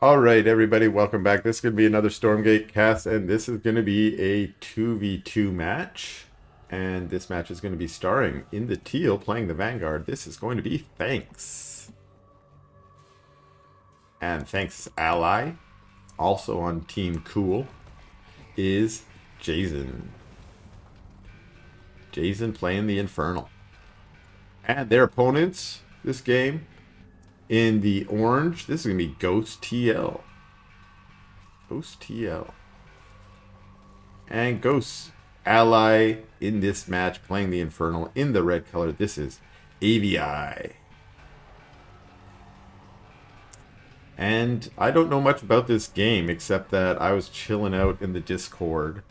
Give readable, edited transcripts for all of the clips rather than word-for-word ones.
Alright, everybody, welcome back. This is going to be another Stormgate cast, and this is going to be a 2v2 match. And this match is going to be starring in the teal playing the Vanguard. This is going to be Thanks. And Thanks' ally, also on Team Cool, is Jason. Jason playing the Infernal. And their opponents this game, in the orange, this is going to be ghosttl. ghosttl. And Ghost's ally in this match playing the Infernal in the red color. This is AVI. And I don't know much about this game except that I was chilling out in the Discord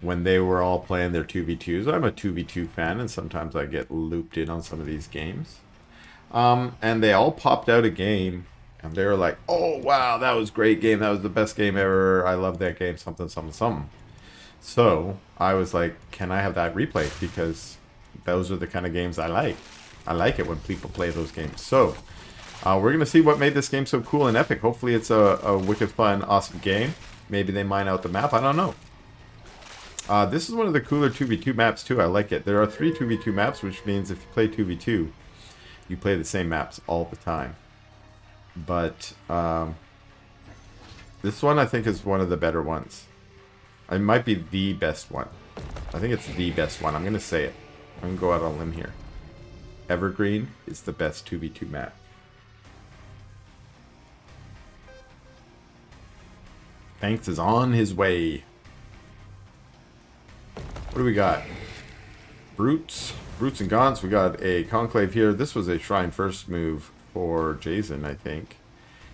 when they were all playing their 2v2s. I'm a 2v2 fan, and sometimes I get looped in on some of these games. And they all popped out a game, and they were like, oh, wow, that was a great game. That was the best game ever. I love that game, something, something, something. So I was like, can I have that replay? Because those are the kind of games I like. I like it when people play those games. So we're going to see what made this game so cool and epic. Hopefully it's a wicked fun, awesome game. Maybe they mine out the map. I don't know. This is one of the cooler 2v2 maps, too. I like it. There are 3 2v2 maps, which means if you play 2v2, you play the same maps all the time. But this one I think is one of the better ones. It might be the best one. I think it's the best one. I'm going to say it. I'm going to go out on a limb here. Evergreen is the best 2v2 map. Thanks is on his way. What do we got? Brutes and Gaunts. We got a Conclave here. This was a Shrine first move for Jason, I think.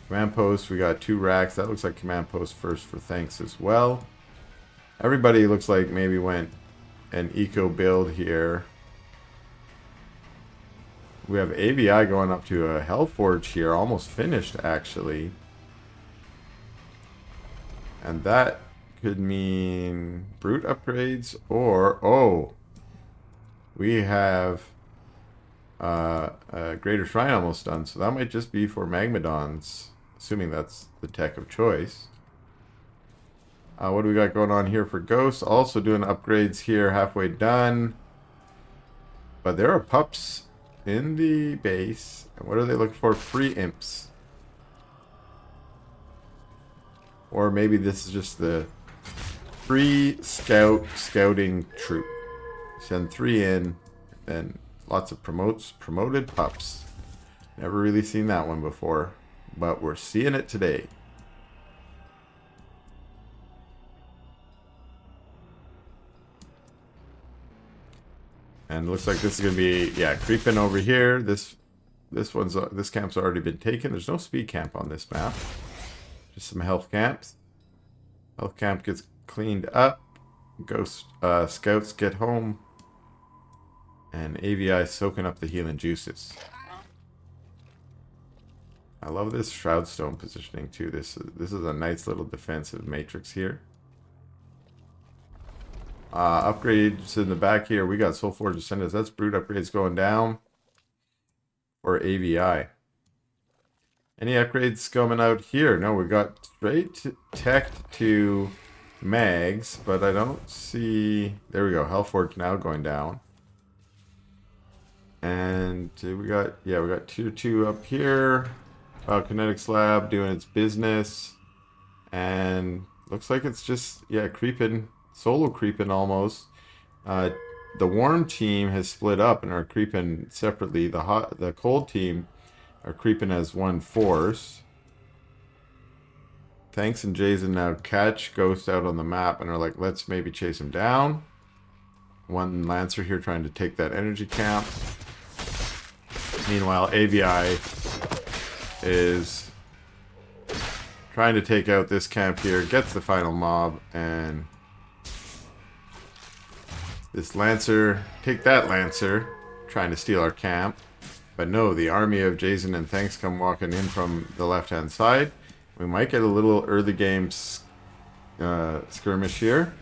Command Post, we got 2 racks. That looks like Command Post first for Thanks as well. Everybody looks like maybe went an eco build here. We have AVI going up to a Hellforge here. Almost finished, actually. And that could mean Brute upgrades or... oh! We have a Greater Shrine almost done, so that might just be for Magmadons, assuming that's the tech of choice. What do we got going on here for Ghosts? Also doing upgrades here, halfway done. But there are pups in the base. And what are they looking for? Free imps. Or maybe this is just the free scouting troop. Send 3 in, and lots of promoted pups. Never really seen that one before, but we're seeing it today. And it looks like this is gonna be, yeah, creeping over here. This camp's already been taken. There's no speed camp on this map. Just some health camps. Health camp gets cleaned up. Ghost scouts get home. And AVI soaking up the healing juices. I love this Shroudstone positioning too. This is a nice little defensive matrix here. Upgrades in the back here. We got Soulforge Ascendants. That's Brute upgrades going down. Or AVI. Any upgrades coming out here? No, we got straight tech to Mags, but I don't see... there we go. Hellforge now going down. And we got, yeah, we got tier 2 up here. Kinetics Lab doing its business. And looks like it's just, yeah, creeping, solo creeping almost. The warm team has split up and are creeping separately. The cold team are creeping as one force. Thanks and Jason now catch Ghost out on the map and are like, let's maybe chase him down. One Lancer here trying to take that energy camp. Meanwhile, AVI is trying to take out this camp here, gets the final mob, and this Lancer, take that Lancer, trying to steal our camp. But no, the army of Jason and Thanks come walking in from the left-hand side. We might get a little early game skirmish here.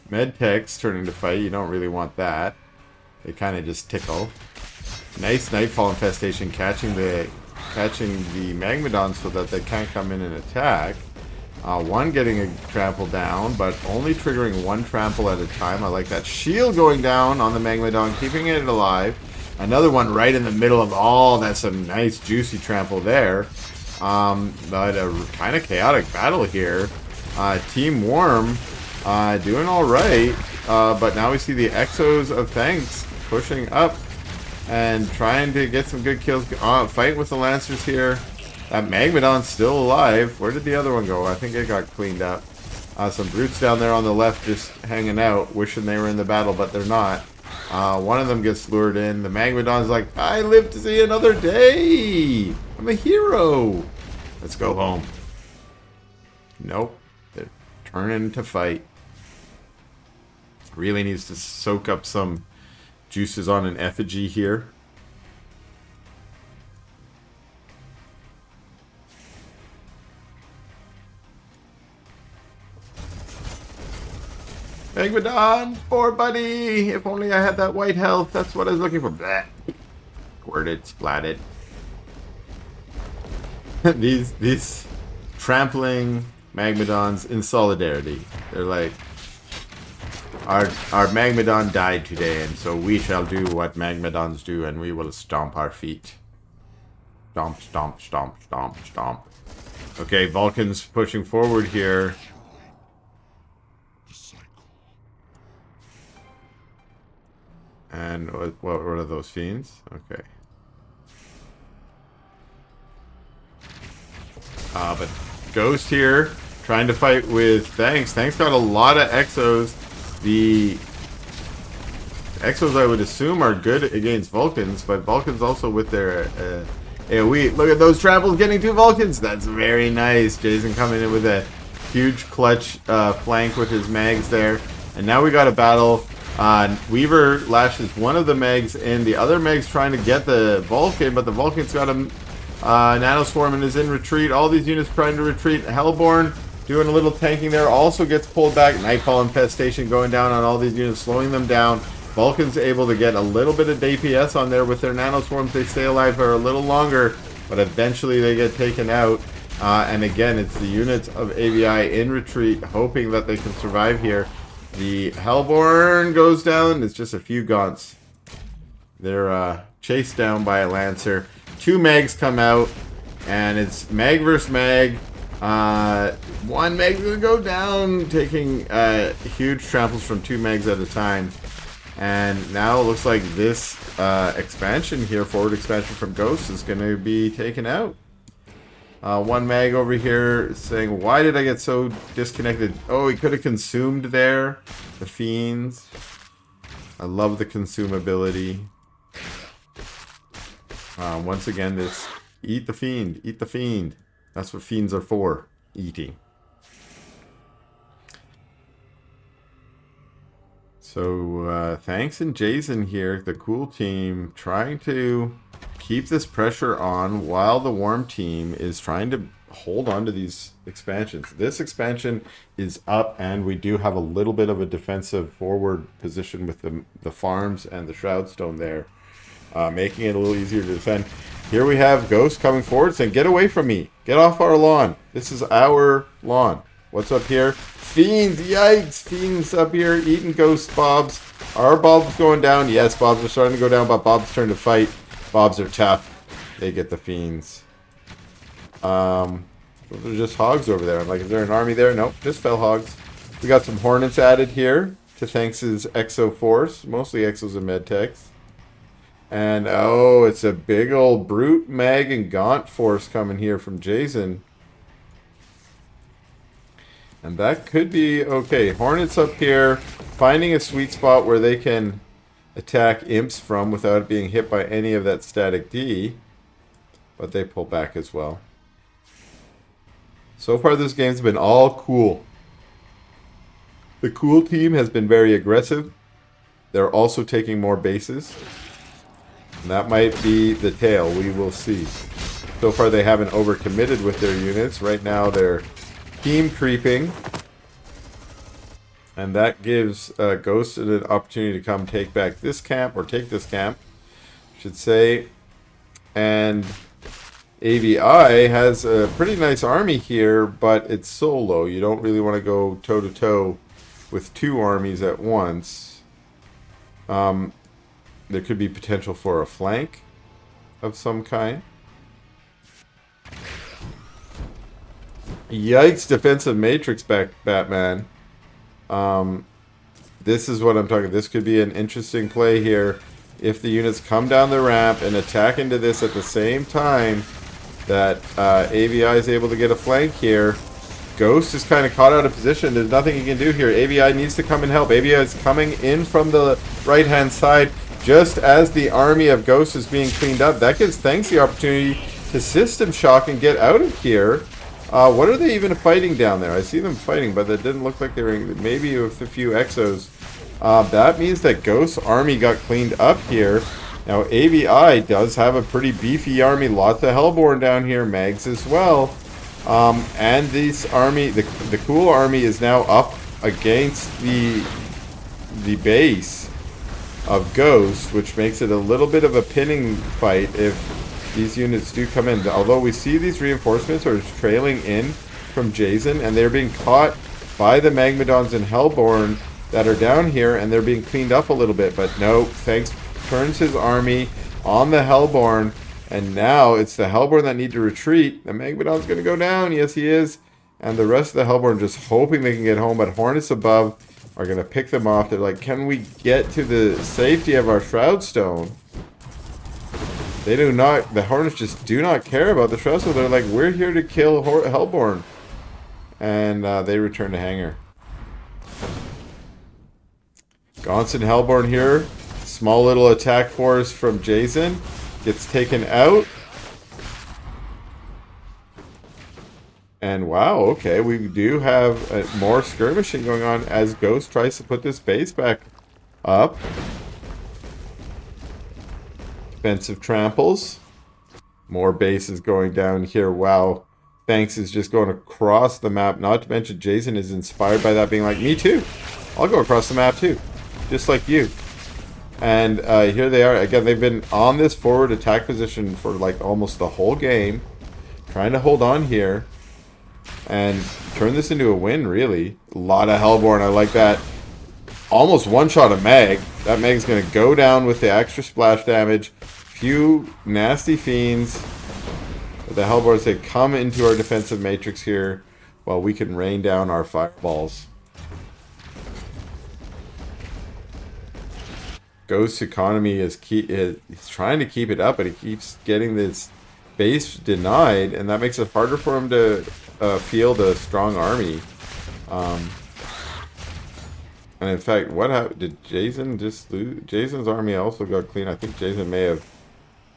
Medtechs turning to fight, you don't really want that. They kind of just tickle. Nice Nightfall Infestation catching the catching the Magmadons so that they can't come in and attack. One getting a trample down, but only triggering one trample at a time. I like that. Shield going down on the Magmadon, keeping it alive. Another one right in the middle of all. That's some nice juicy trample there. But a kind of chaotic battle here. Team Worm doing all right. But now we see the Exos of Thanks pushing up and trying to get some good kills. Fight with the Lancers here. That Magmadon's still alive. Where did the other one go? I think it got cleaned up. Some brutes down there on the left just hanging out, wishing they were in the battle, but they're not. One of them gets lured in. The Magmadon's like, I live to see another day. I'm a hero. Let's go home. Nope. They're turning to fight. Really needs to soak up some juices on an effigy here. Magmadon, poor buddy. If only I had that white health. That's what I was looking for. Blah. Squirted, splatted. these trampling Magmadons in solidarity. They're like, our Magmadon died today, and so we shall do what Magmadons do, and we will stomp our feet. Stomp, stomp, stomp, stomp, stomp. Okay, Vulcan's pushing forward here. And what are those fiends? Okay. But Ghost here, trying to fight with Thanks. Thanks got a lot of Exos. The Exos, I would assume, are good against Vulcans, but Vulcans also with their AoE. Look at those tramples getting two Vulcans. That's very nice. Jason coming in with a huge clutch flank with his mags there. And now we got a battle. Weaver lashes one of the Megs in. The other Meg's trying to get the Vulcan, but the Vulcan's got a Nanoswarm and is in retreat. All these units trying to retreat. Hellborn doing a little tanking there. Also gets pulled back. Nightfall Infestation going down on all these units, slowing them down. Vulcan's able to get a little bit of DPS on there with their Nanoswarms. They stay alive for a little longer, but eventually they get taken out. And again, it's the units of AVI in retreat, hoping that they can survive here. The Hellborn goes down. It's just a few gaunts. They're chased down by a Lancer. Two Mags come out, and it's Mag versus Mag. One Mag's gonna go down, taking huge tramples from two Mags at a time. And now it looks like this expansion here, forward expansion from Ghost, is gonna be taken out. One Mag over here saying, why did I get so disconnected? Oh, he could have consumed there. The Fiends. I love the consumability. Once again, this eat the Fiend. Eat the Fiend. That's what Fiends are for. Eating. So, Thanks and Jason here, the cool team, trying to keep this pressure on while the Worm team is trying to hold on to these expansions. This expansion is up, and we do have a little bit of a defensive forward position with the farms and the Shroudstone there, making it a little easier to defend. Here we have Ghost coming forward saying, get away from me. Get off our lawn. This is our lawn. What's up here? Fiends. Yikes. Fiends up here eating Ghost Bobs. Are Bobs going down? Yes, Bobs are starting to go down, but Bob's turn to fight. Bobs are tough. They get the Fiends. Those are just hogs over there. I'm like, is there an army there? Nope, just fell hogs. We got some Hornets added here to Thanks' Exo Force. Mostly Exos and Medtechs. And, oh, it's a big old Brute, Mag, and Gaunt force coming here from Jason. And that could be okay. Hornets up here, finding a sweet spot where they can attack imps from without being hit by any of that static D. But they pull back as well. So far this game's been all cool. The cool team has been very aggressive. They're also taking more bases. And that might be the tail. We will see. So far they haven't overcommitted with their units. Right now they're team creeping. And that gives Ghost an opportunity to come take back this camp, or take this camp, I should say. And AVI has a pretty nice army here, but it's solo. You don't really want to go toe-to-toe with two armies at once. There could be potential for a flank of some kind. Yikes, defensive matrix Batman. This is what I'm talking. This could be an interesting play here. If the units come down the ramp and attack into this at the same time that AVI is able to get a flank here, Ghost is kind of caught out of position. There's nothing he can do here. AVI needs to come and help. AVI is coming in from the right-hand side just as the army of Ghost is being cleaned up. That gives Thanks the opportunity to system shock and get out of here. What are they even fighting down there? I see them fighting, but it didn't look like they were maybe with a few Exos. That means that Ghost's army got cleaned up here. Now, AVI does have a pretty beefy army. Lots of Hellborn down here. Mags as well. And this army, the cool army is now up against the base of Ghost, which makes it a little bit of a pinning fight if these units do come in. Although we see these reinforcements are trailing in from Jason, and they're being caught by the Magmadons and Hellborn that are down here, and they're being cleaned up a little bit. But no, Thanks turns his army on the Hellborn, and now it's the Hellborn that need to retreat. The Magmadon's going to go down. Yes, he is. And the rest of the Hellborn just hoping they can get home, but Hornets above are going to pick them off. They're like, can we get to the safety of our Shroud Stone? They do not, the Hornets just do not care about the Shroud Stone. They're like, we're here to kill Hellborn. And they return to hangar. Gaunts and Hellborn here. Small little attack force from Jason. Gets taken out. And wow, okay, we do have more skirmishing going on as Ghost tries to put this base back up. Defensive tramples. More bases going down here. Wow. Thanks is just going across the map. Not to mention Jason is inspired by that, being like, me too. I'll go across the map too. Just like you. And here they are. Again, they've been on this forward attack position for like almost the whole game. Trying to hold on here. And turn this into a win, really. A lot of Hellborn. I like that. Almost one shot of Mag. That Mag's going to go down with the extra splash damage. Few nasty fiends. The Hellborn say, come into our defensive matrix here while we can rain down our fireballs. Ghost's economy is he's trying to keep it up, but he keeps getting this base denied, and that makes it harder for him to field a strong army. And in fact, what happened? Did Jason just lose? Jason's army also got clean. I think Jason may have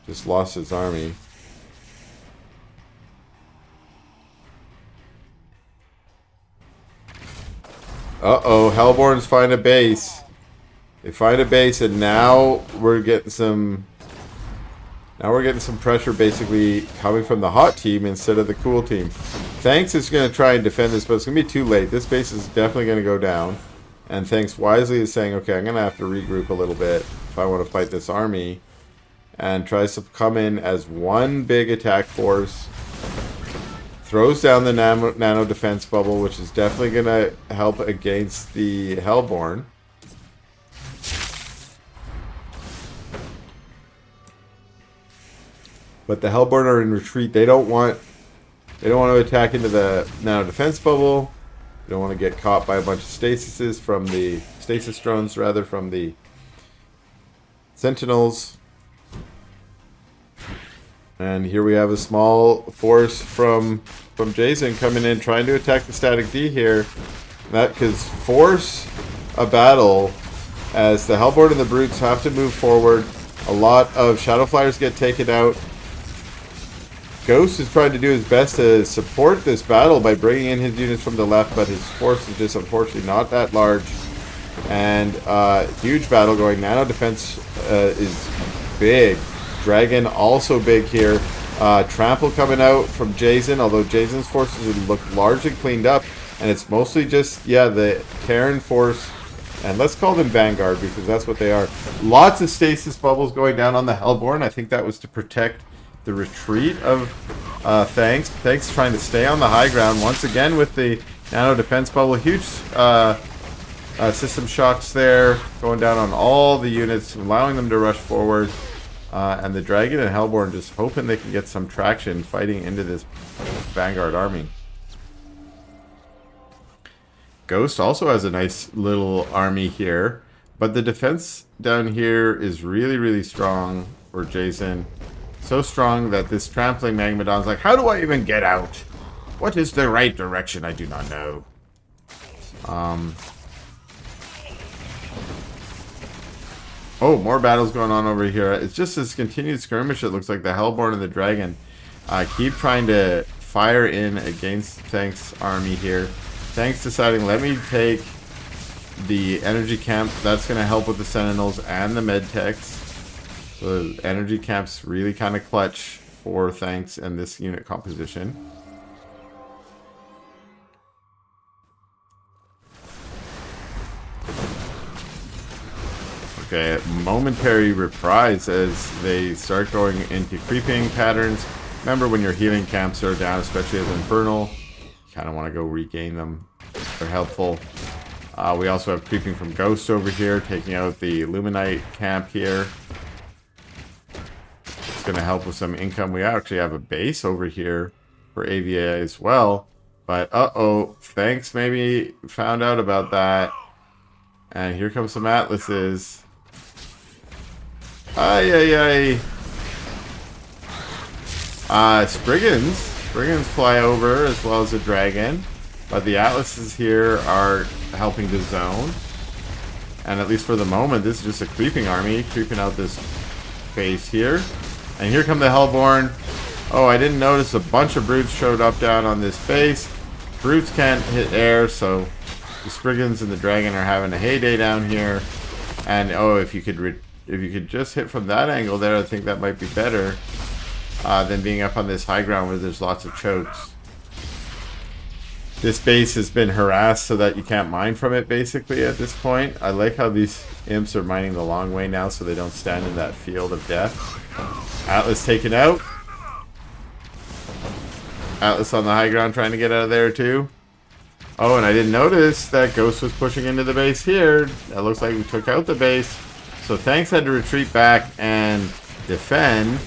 just lost his army. Uh-oh, Hellborns find a base. They find a base, and now we're getting some pressure basically coming from the hot team instead of the cool team. Thanks is going to try and defend this, but it's going to be too late. This base is definitely going to go down. And Thanks wisely is saying, okay, I'm going to have to regroup a little bit if I want to fight this army. And tries to come in as one big attack force. Throws down the nano defense bubble, which is definitely going to help against the Hellborn. But the Hellborn are in retreat. They don't want to attack into the nano defense bubble. They don't want to get caught by a bunch of stasis drones rather from the Sentinels. And here we have a small force from Jason coming in, trying to attack the Static D here. That because force a battle as the Hellborn and the Brutes have to move forward. A lot of Shadow Flyers get taken out. Ghost is trying to do his best to support this battle by bringing in his units from the left, but his force is just unfortunately not that large. And huge battle going. Nano defense is big. Dragon also big here. Trample coming out from Jason, although Jason's forces look largely cleaned up. And it's mostly just, yeah, the Terran force. And let's call them Vanguard because that's what they are. Lots of stasis bubbles going down on the Hellborn. I think that was to protect the retreat of Thanks. Thanks trying to stay on the high ground once again with the nano defense bubble. Huge system shocks there, going down on all the units, allowing them to rush forward. And the Dragon and Hellborn just hoping they can get some traction fighting into this Vanguard army. Ghost also has a nice little army here, but the defense down here is really, really strong for Jason. So strong that this trampling Magmadon's like, how do I even get out? What is the right direction? I do not know. Oh, more battles going on over here. It's just this continued skirmish. It looks like the Hellborn and the Dragon keep trying to fire in against Thanks' army here. Thanks deciding, let me take the energy camp. That's going to help with the Sentinels and the Medtechs. So the energy camp's really kind of clutch for Thanks and this unit composition. Okay, momentary reprise as they start going into creeping patterns. Remember, when your healing camps are down, especially as Infernal, you kind of want to go regain them. They're helpful. We also have creeping from Ghost over here, taking out the Luminite camp here. It's going to help with some income. We actually have a base over here for AVA as well. But, uh-oh, Thanks maybe found out about that. And here comes some Atlases. Ay. Spriggans fly over as well as a Dragon. But the Atlases here are helping to zone. And at least for the moment, this is just a creeping army creeping out this base here. And here come the Hellborn. Oh, I didn't notice a bunch of Brutes showed up down on this base. Brutes can't hit air, so the Spriggans and the Dragon are having a heyday down here. And oh, if you could just hit from that angle there, I think that might be better than being up on this high ground where there's lots of chokes. This base has been harassed so that you can't mine from it, basically, at this point. I like how these imps are mining the long way now so they don't stand in that field of death. Atlas taken out. Atlas on the high ground trying to get out of there, too. Oh, and I didn't notice that Ghost was pushing into the base here. That looks like we took out the base. So Thanks had to retreat back and defend.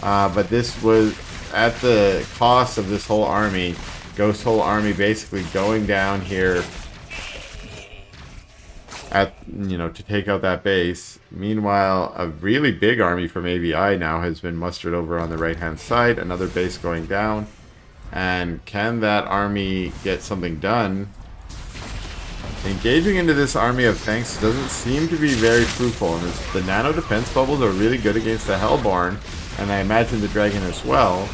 But this was at the cost of this whole army. Ghost's whole army basically going down here to take out that base. Meanwhile, a really big army from AVI now has been mustered over on the right-hand side. Another base going down. And can that army get something done? Engaging into this army of Thanks doesn't seem to be very fruitful. And the nano defense bubbles are really good against the Hellborn. And I imagine the Dragon as well.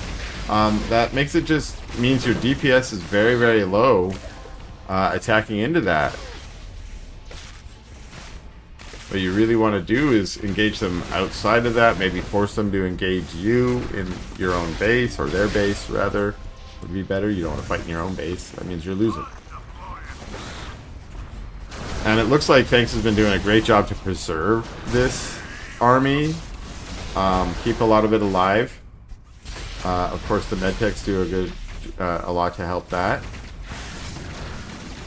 That makes it just means your DPS is very, very low attacking into that. What you really want to do is engage them outside of that, maybe force them to engage you in your own base, or their base rather, would be better. You don't want to fight in your own base. That means you're losing. And it looks like Thanks has been doing a great job to preserve this army, keep a lot of it alive. Of course, the medtechs do a lot to help that.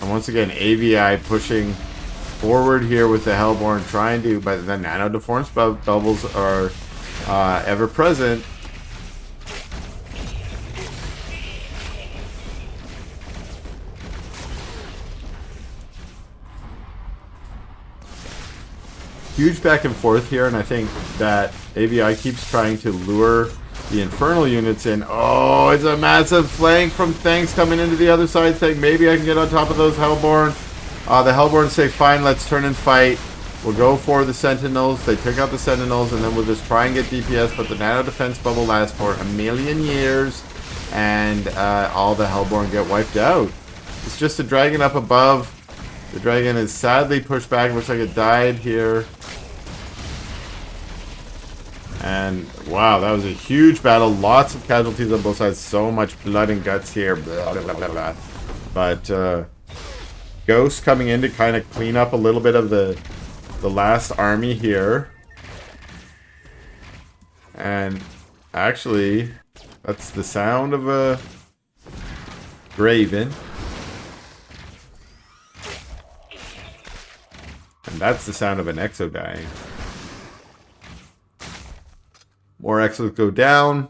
And once again, AVI pushing forward here with the Hellborn, trying to, but the nano deforms bubbles are ever present. Huge back and forth here, and I think that AVI keeps trying to lure the Infernal units in. Oh, it's a massive flank from Thanks coming into the other side, saying maybe I can get on top of those Hellborn. The Hellborn say, fine, let's turn and fight. We'll go for the Sentinels. They pick out the Sentinels, and then we'll just try and get DPS, but the nano defense bubble lasts for a million years, and all the Hellborn get wiped out. It's just a Dragon up above. The Dragon is sadly pushed back. Looks like it died here. And wow, that was a huge battle. Lots of casualties on both sides. So much blood and guts here. Blah, blah, blah, blah. But Ghost coming in to kind of clean up a little bit of the last army here. And actually, that's the sound of a Graven. And that's the sound of an Exo dying. More Exos go down.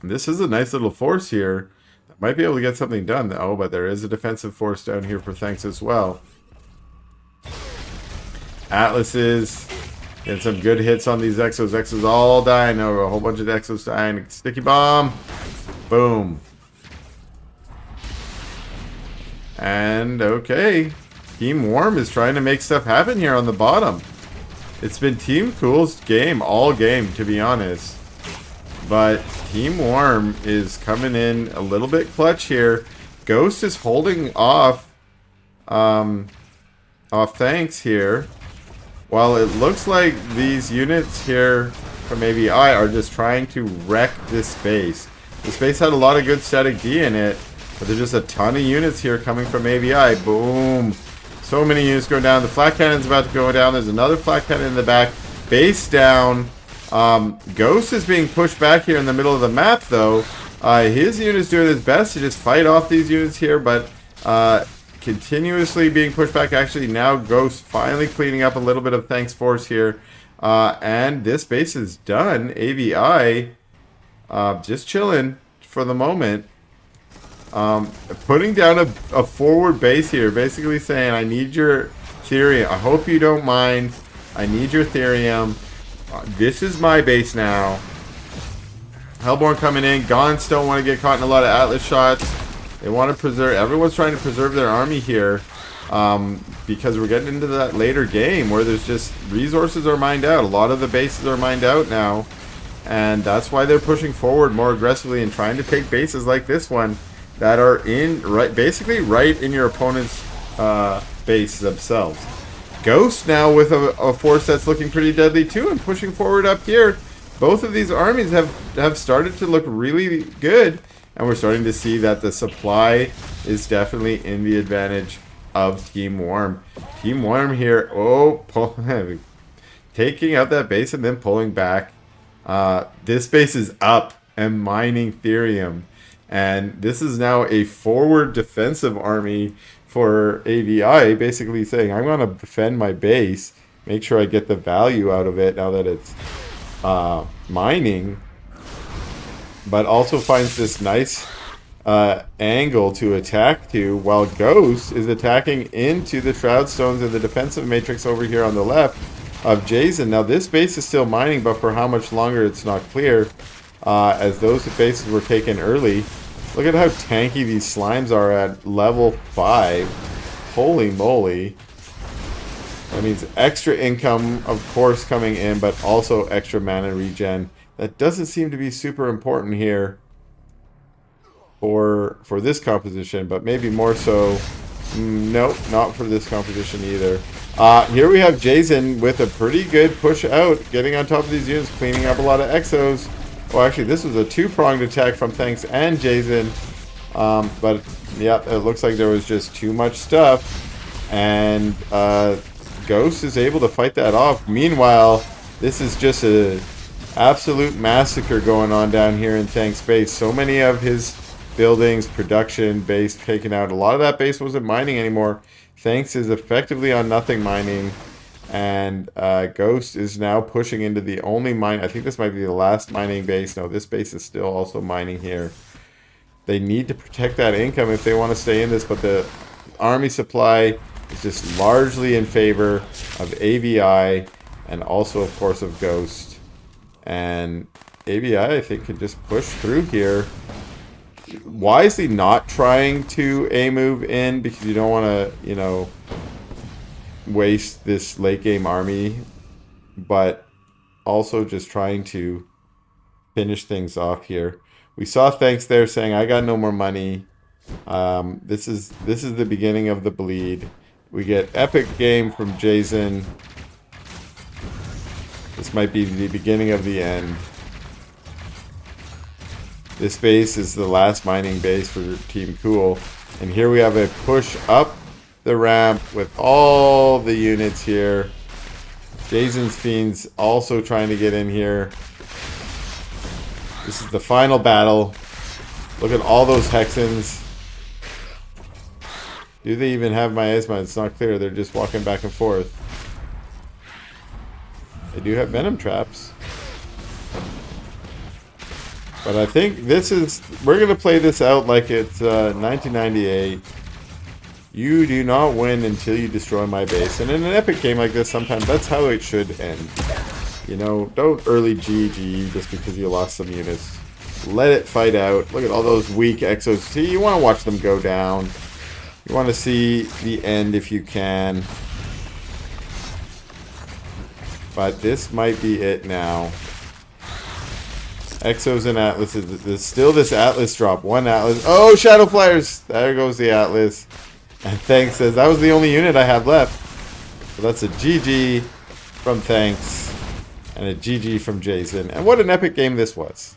And this is a nice little force here. That might be able to get something done. Oh, but there is a defensive force down here for Thanks as well. Atlases. Getting some good hits on these Exos. Exos all dying. Oh, a whole bunch of Exos dying. Sticky bomb. Boom. And okay. Team Warm is trying to make stuff happen here on the bottom. It's been Team Cool's game all game, to be honest. But Team Warm is coming in a little bit clutch here. Ghost is holding off Thanks here. While it looks like these units here from AVI are just trying to wreck this base. This base had a lot of good static D in it, but there's just a ton of units here coming from AVI. Boom. So many units go down. The flat cannon's about to go down. There's another flat cannon in the back. Base down. Ghost is being pushed back here in the middle of the map, though. His unit's doing his best to just fight off these units here, but continuously being pushed back. Actually, now Ghost finally cleaning up a little bit of Thanks Force here. And this base is done. AVI just chilling for the moment. Putting down a forward base here, basically saying, I need your Therium. I hope you don't mind. I need your Therium. This is my base now. Hellborn coming in. Gaunts don't want to get caught in a lot of Atlas shots. They want to preserve. Everyone's trying to preserve their army here. Because we're getting into that later game where there's just resources are mined out. A lot of the bases are mined out now. And that's why they're pushing forward more aggressively and trying to take bases like this one that are basically right in your opponent's base themselves. Ghost now with a force that's looking pretty deadly too and pushing forward up here. Both of these armies have started to look really good, and we're starting to see that the supply is definitely in the advantage of Team Warm. Team Warm here, taking out that base and then pulling back. This base is up and mining Therium. And this is now a forward defensive army for AVI, basically saying, I'm going to defend my base, make sure I get the value out of it now that it's mining, but also finds this nice angle to attack to, while Ghost is attacking into the Shroud Stones and the defensive matrix over here on the left of Jason. Now this base is still mining, but for how much longer it's not clear. As those bases were taken early. Look at how tanky these slimes are at level 5. Holy moly. That means extra income, of course, coming in, but also extra mana regen. That doesn't seem to be super important here for this composition, but maybe more so. Nope, not for this composition either. Here we have Jason with a pretty good push out, getting on top of these units, cleaning up a lot of Exos. Well, actually, this was a two-pronged attack from Thanks and Jason. But, yeah, it looks like there was just too much stuff. And Ghost is able to fight that off. Meanwhile, this is just an absolute massacre going on down here in Thanks' base. So many of his buildings, production, base taken out. A lot of that base wasn't mining anymore. Thanks is effectively on nothing mining. And Ghost is now pushing into the only mine. I think this might be the last mining base. No, this base is still also mining here. They need to protect that income if they want to stay in this, but the army supply is just largely in favor of AVI and also, of course, of Ghost. And AVI, I think, can just push through here. Wisely not trying to A-move in because you don't want to, you know, waste this late game army, but also just trying to finish things off here. We saw Thanks there saying, I got no more money. This is the beginning of the bleed. We get epic game from Jason. This might be the beginning of the end. This base is the last mining base for Team Cool, and here we have a push up the ramp with all the units here. Jason's Fiends also trying to get in here. This is the final battle. Look at all those Hexens. Do they even have miasma? It's not clear. They're just walking back and forth. They do have venom traps. But I think this is... We're going to play this out like it's 1998. You do not win until you destroy my base. And in an epic game like this, sometimes that's how it should end. You know, don't early GG just because you lost some units. Let it fight out. Look at all those weak Exos. See, you want to watch them go down. You want to see the end if you can. But this might be it now. Exos and Atlases. There's still this Atlas drop. One Atlas. Oh, Shadow Flyers! There goes the Atlas. And Thanks says, that was the only unit I had left. So that's a GG from Thanks. And a GG from Jason. And what an epic game this was.